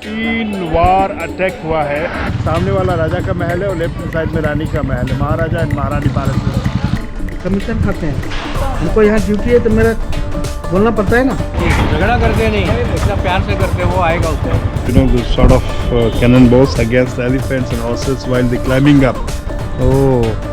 3 बार attack हुआ है। सामने वाला राजा का महल है और लेफ्ट साइड में रानी का महल है, महाराजा एंड महारानी पैलेस। कमीशन खाते हैं, हमको यहाँ ड्यूटी है तो मेरा बोलना पड़ता है ना। झगड़ा करके नहीं, इतना प्यार से करके वो आएगा उससे। You know the sort of cannonballs against the elephants and horses while they climbing up. ओह,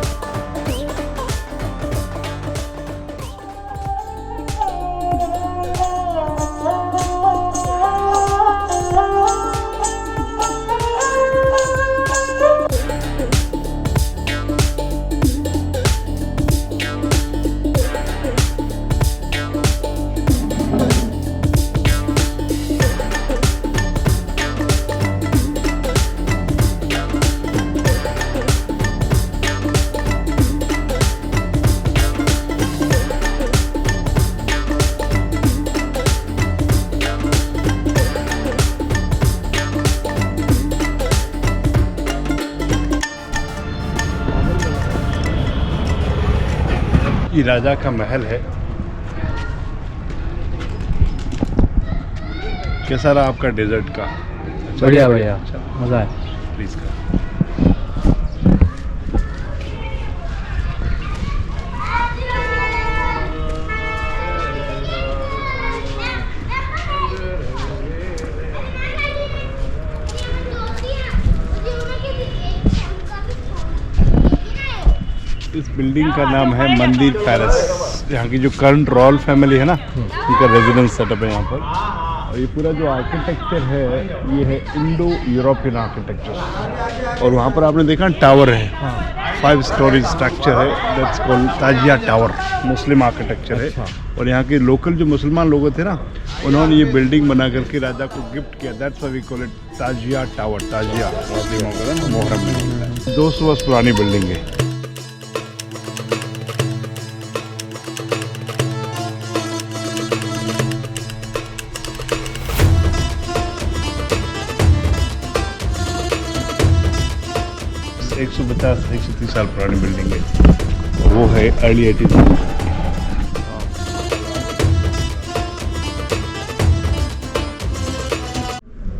ये राजा का महल है। कैसा रहा आपका डेजर्ट का? बढ़िया बढ़िया, मज़ा है। प्लीज कर। इस बिल्डिंग का नाम है मंदिर पैलेस। यहाँ की जो करंट रॉयल फैमिली है ना, उनका रेजिडेंस सेटअप है यहाँ पर। और ये पूरा जो आर्किटेक्चर है ये है इंडो यूरोपियन आर्किटेक्चर। और वहाँ पर आपने देखा टावर है, 5 स्टोरी स्ट्रक्चर है, that's called tazia tower, Muslim architecture है। और यहाँ के लोकल जो मुसलमान लोग थे ना, उन्होंने ये बिल्डिंग बना करके राजा को गिफ्ट किया। That's why we call it Tazia tower. ताजिया मुस्लिमों का ना मोहर्रम में 200 वर्ष पुरानी बिल्डिंग है। एक 150-130 साल पुरानी बिल्डिंग है। वो है अर्ली 80s।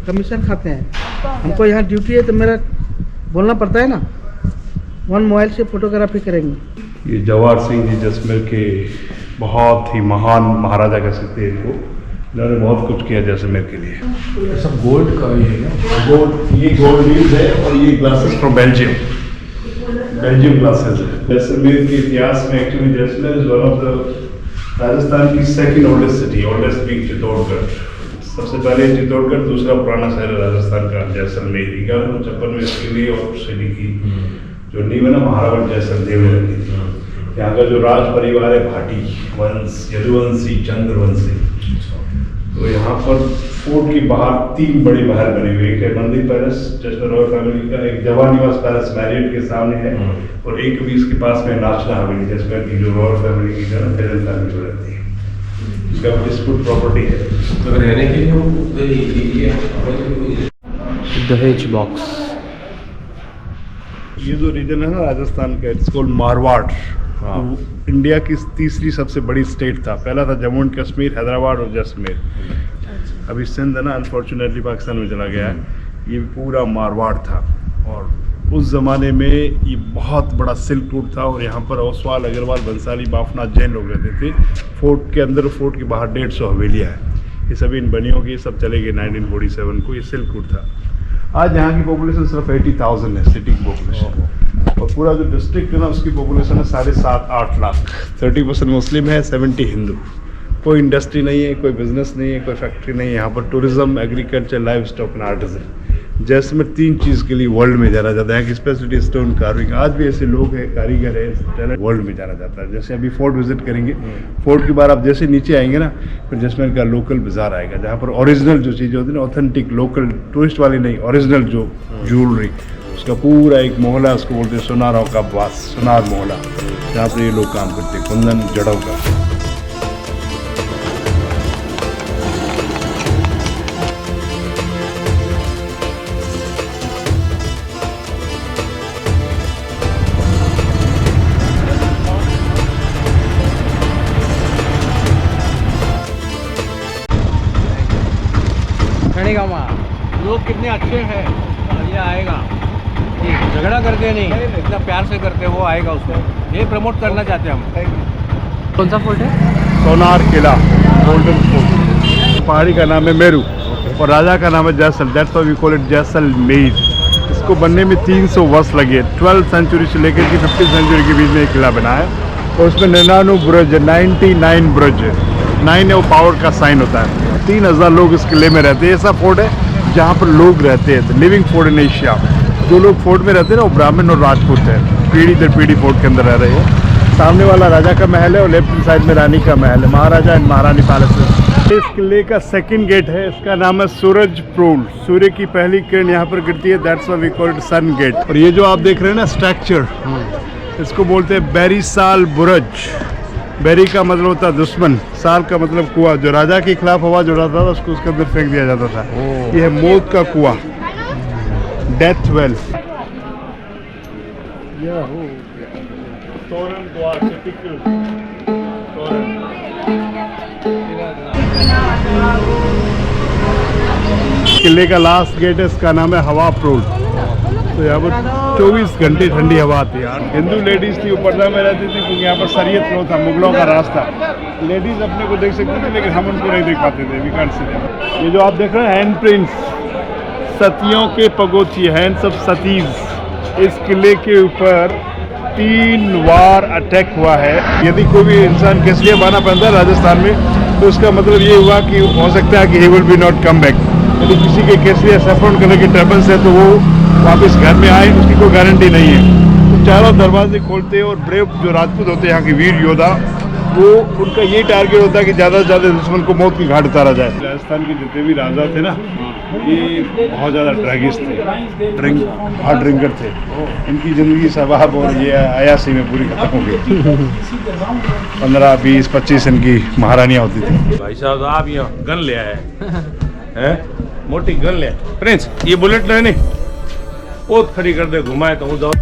कमीशन खाते हैं, हमको यहाँ ड्यूटी है तो मेरा बोलना पड़ता है ना। वन मोबाइल से फोटोग्राफी करेंगे। ये जवाहर सिंह जी जैसलमेर के बहुत ही महान महाराजा कह सकते हैं इनको। इन्होंने बहुत कुछ किया जैसलमेर के लिए। सब गोल्ड का ही है ना? गोल्ड, ये गोल्ड लीव्स है और ये glasses from Belgium. Belgium glasses है। जैसलमेर के इतिहास में actually Jaisalmer is one of the Rajasthan की second oldest city, oldest being Chittorgarh. सबसे पहले चित्तौड़गढ़, दूसरा पुराना शहर है राजस्थान का जैसलमेर। 1156 में इसके लिए और सिटी की जो नींव है ना महाराणा जैसलदेव ने रखी थी। यहाँ का जो राज परिवार है भाटी वंश, यदुवंशी, चंद्रवंशी। तो यहाँ पर फोर्ट के बाहर 3 बड़े महल बने हुए। एक है मंदिर पैलेस जैसलमेर रॉयल फैमिली का, एक जवाहर निवास पैलेस मैरियट के सामने है, और एक अभी इसके पास में नाचना हवेली जैसलमेर की जो रॉयल फैमिली की जो फेडरल फैमिली जो रहती है, इसका डिस्प्यूट प्रॉपर्टी है। तो रहने के लिए दहेज बॉक्स। ये जो रीजन है ना राजस्थान का, इट्स कॉल्ड मारवाड़। इंडिया की तीसरी सबसे बड़ी स्टेट था। पहला था जम्मू एंड कश्मीर, हैदराबाद और जैसलमेर। अभी सिंध है ना अनफॉर्चुनेटली पाकिस्तान में चला गया है। ये पूरा मारवाड़ था। और उस ज़माने में ये बहुत बड़ा सिल्क रूट था। और यहाँ पर ओसवाल, अग्रवाल, बंसाली, बाफनाथ जैन लोग रहते थे। फोर्ट के अंदर, फोर्ट के बाहर 150 हवेलियाँ हैं। ये सभी इन बनियों की सब चले गए 1947 को। ये सिल्क रूट था। आज यहाँ की पॉपुलेशन सिर्फ 80,000 है, सिटी की पॉपुलेशन। और पूरा जो डिस्ट्रिक्ट है ना उसकी पॉपुलेशन है 7.5-8 लाख। 30% मुस्लिम है, 70 हिंदू। कोई इंडस्ट्री नहीं है, कोई बिजनेस नहीं है, कोई फैक्ट्री नहीं है। यहाँ पर tourism, agriculture, live stock and artisan. Jaisalmer 3 चीज़ के लिए वर्ल्ड में जाना जाता है। यहाँ की स्पेशलिटी स्टोन कार्विंग। आज भी ऐसे लोग हैं, कारीगर है, वर्ल्ड में जाना जाता है। जैसे अभी फोर्ट विजिट करेंगे, फोर्ट के बाद आप जैसे नीचे आएंगे ना, फिर जैसलमेर का लोकल बाजार आएगा, जहाँ पर ओरिजिनल जो चीज़ें होती है ना, ऑथेंटिक लोकल, टूरिस्ट वाली नहीं, ओरिजिनल जो ज्वेलरी, उसका पूरा एक मोहल्ला, उसको बोलते हैं सोनारों का वास, सोनार मोहल्ला, जहाँ पर ये लोग काम करते हैं, कुंदन जड़ों का। खड़ेगा वहाँ लोग कितने अच्छे हैं। ये आएगा, ये झगड़ा करते नहीं, इतना प्यार से करते, वो आएगा उसको। ये प्रमोट करना चाहते हैं हम। कौन सा फोर्ट है? सोनार किला, गोल्डन फोर्ट। पहाड़ी का नाम है मेरू और राजा का नाम है Jaisal. That's why we call it Jaisalmer. इसको बनने में 300 वर्ष लगे। 12th सेंचुरी से लेकर के 15th सेंचुरी के बीच में एक किला बना है और उसमें 99 बुर्ज, 99 बुर्ज, 9 है वो पावर का साइन होता है। 3000 लोग इस किले में रहते हैं। ऐसा फोर्ट है जहाँ पर लोग रहते हैं, लिविंग फोर्ट इन एशिया। जो लोग फोर्ट में रहते हैं ना वो ब्राह्मण और राजपूत हैं, पीढ़ी दर पीढ़ी फोर्ट के अंदर रह रहे हैं। सामने वाला राजा का महल है और लेफ्ट साइड में रानी का महल है, महाराजा एंड महारानी पैलेस। इस किले का सेकंड गेट है, इसका नाम है सूरज प्रोल। सूर्य की पहली किरण यहाँ पर गिरती है, that's why we call it sun gate. और ये जो आप देख रहे हैं ना स्ट्रक्चर, इसको बोलते हैं बेरी साल बुर्ज। बेरी का मतलब होता है दुश्मन, साल का मतलब कुआं। जो राजा के खिलाफ आवाज उड़ाता था उसको उसके अंदर फेंक दिया जाता था। ये है मौत का कुआं, डेथ वेल। तोरण द्वार, टिपिकल तोरण। किले का लास्ट गेट है, इसका नाम है हवा प्रोल। तो यहाँ पर 24 घंटे ठंडी हवा आती है यार। हिंदू लेडीज थी वो पर्दा में रहती थी क्योंकि यहाँ पर शरीयत फ्लो था, मुगलों का रास्ता। लेडीज अपने को देख सकती थी लेकिन हम उनको नहीं देख पाते थे। We can't see them. ये जो आप देख रहे हैं हैंड प्रिंट्स, सतियों के पगोची, हैंड्स ऑफ सतीज। इस किले के ऊपर 3 बार अटैक हुआ है। यदि कोई भी इंसान केसरिया बाना पहनता है राजस्थान में तो उसका मतलब ये हुआ कि हो सकता है कि he will be not come back. यदि किसी के केसरिया सैफरन कलर के टर्बन्स है तो वो वापस घर में आए, उसकी कोई गारंटी नहीं है। तो चारों दरवाजे खोलते हैं और ब्रेव जो राजपूत होते हैं यहाँ के वीर योद्धा, वो उनका ये टारगेट होता है कि ज़्यादा से ज़्यादा दुश्मन को मौत की घाट उतारा जाए। राजस्थान के जितने भी राजा थे ना, ये बहुत ज़्यादा ड्रैगिस्ट थे, हार्ड ड्रिंकर थे। इनकी ज़िंदगी सवाब और ये अयासी में पूरी खत्म हो गई। 15, 20, 25 इनकी महारानियाँ होती थी। भाई साहब आप यहाँ गन ले आए हैं, मोटी गन ले आए। प्रिंस ये बुलेट नहीं बहुत खड़ी कर दे, घुमाए तो वो जाओ।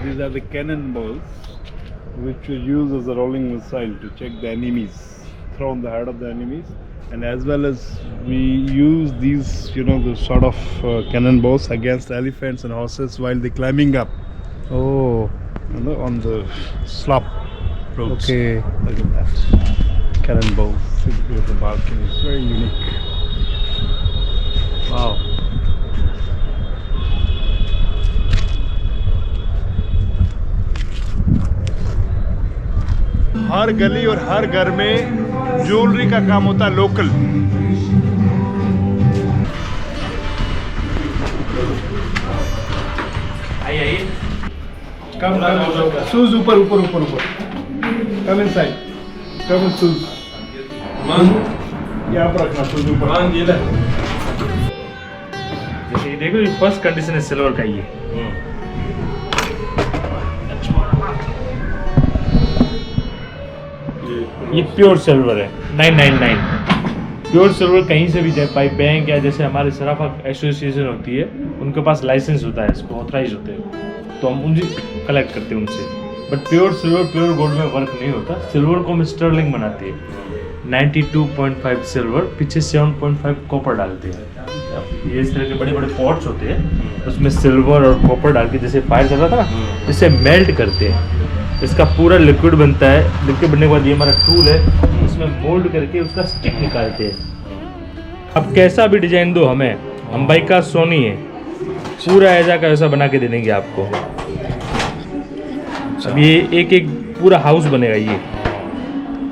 These are the cannonballs which were used as a rolling missile to check the enemies, throw on the head of the enemies, and as well as we use these, you know, the sort of cannonballs against elephants and horses while they climbing up, Oh, you know, on the slope roads. okay. Look at that. Cannonballs with the balcony. It's very unique. Wow. हर गली और हर घर में jewellery का काम होता है local. आइए कम shoes ऊपर ऊपर ऊपर ऊपर। कम इनसाइड, कम शूज यहाँ पर रखना, शूज ऊपर। जैसे ये देखो, ये फर्स्ट कंडीशन है सिल्वर का। ये प्योर सिल्वर है, 999। प्योर सिल्वर कहीं से भी जाए, पाई बैंक या जैसे हमारे सराफा एसोसिएशन होती है, उनके पास लाइसेंस होता है, इसको ऑथराइज होते हैं, तो हम उनसे कलेक्ट करते हैं उनसे। But pure silver pure gold में वर्क नहीं होता। सिल्वर को हम स्टर्लिंग बनाते हैं, 92.5 सिल्वर, पीछे 7.5 कॉपर डालते हैं। ये इस तरह के बड़े बड़े पॉट्स होते हैं, उसमें सिल्वर और कॉपर डाल के जैसे फायर चल रहा था ना, इसे मेल्ट करते हैं। इसका पूरा लिक्विड बनता है। लिक्विड बनने के बाद ये हमारा टूल है, उसमें मोल्ड करके उसका स्टिक निकालते हैं। अब कैसा भी डिजाइन दो हमें, हम भाई का सोनी है, पूरा ऐसा का ऐसा बना के दे देंगे आपको। अब ये एक एक पूरा हाउस बनेगा। ये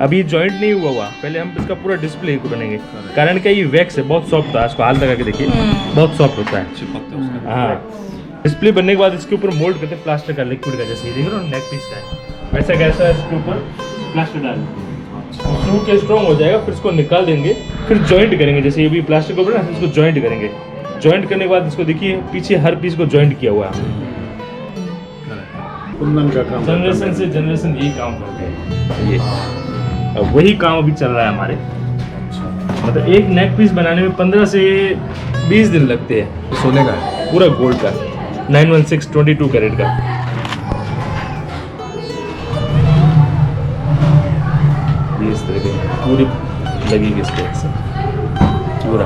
अभी जॉइंट नहीं हुआ, पहले हम इसका पूरा डिस्प्ले को बनेंगे। कारण क्या, ये वैक्स है, बहुत सॉफ्ट है। इसको हाल लगा के देखिए, बहुत सॉफ्ट होता है। हाँ, डिस्प्ले बनने के बाद इसके ऊपर मोल्ड करते हैं प्लास्टर का, लिक्विड का, जैसे ये देख रहे हो नेक पीस का है वैसा कैसा है, इसके ऊपर प्लास्टर डालेंगे, स्क्रू के स्ट्रॉन्ग हो जाएगा, फिर इसको निकाल देंगे, फिर जॉइंट करेंगे, जैसे ये भी प्लास्टर के ऊपर ना, इसको जॉइंट करेंगे। जॉइंट करने के बाद इसको देखिए पीछे हर पीस को जॉइंट किया हुआ है। कुंदन का काम जनरेशन से जनरेशन यही काम करते हैं ये, अब वही काम अभी चल रहा है हमारे। मतलब एक नेक पीस बनाने में 15 से 20 दिन लगते हैं। सोने का है। पूरा गोल्ड का 916 22 कैरेट का। ये इस तरह की पूरी लगेगी इस पे पूरा।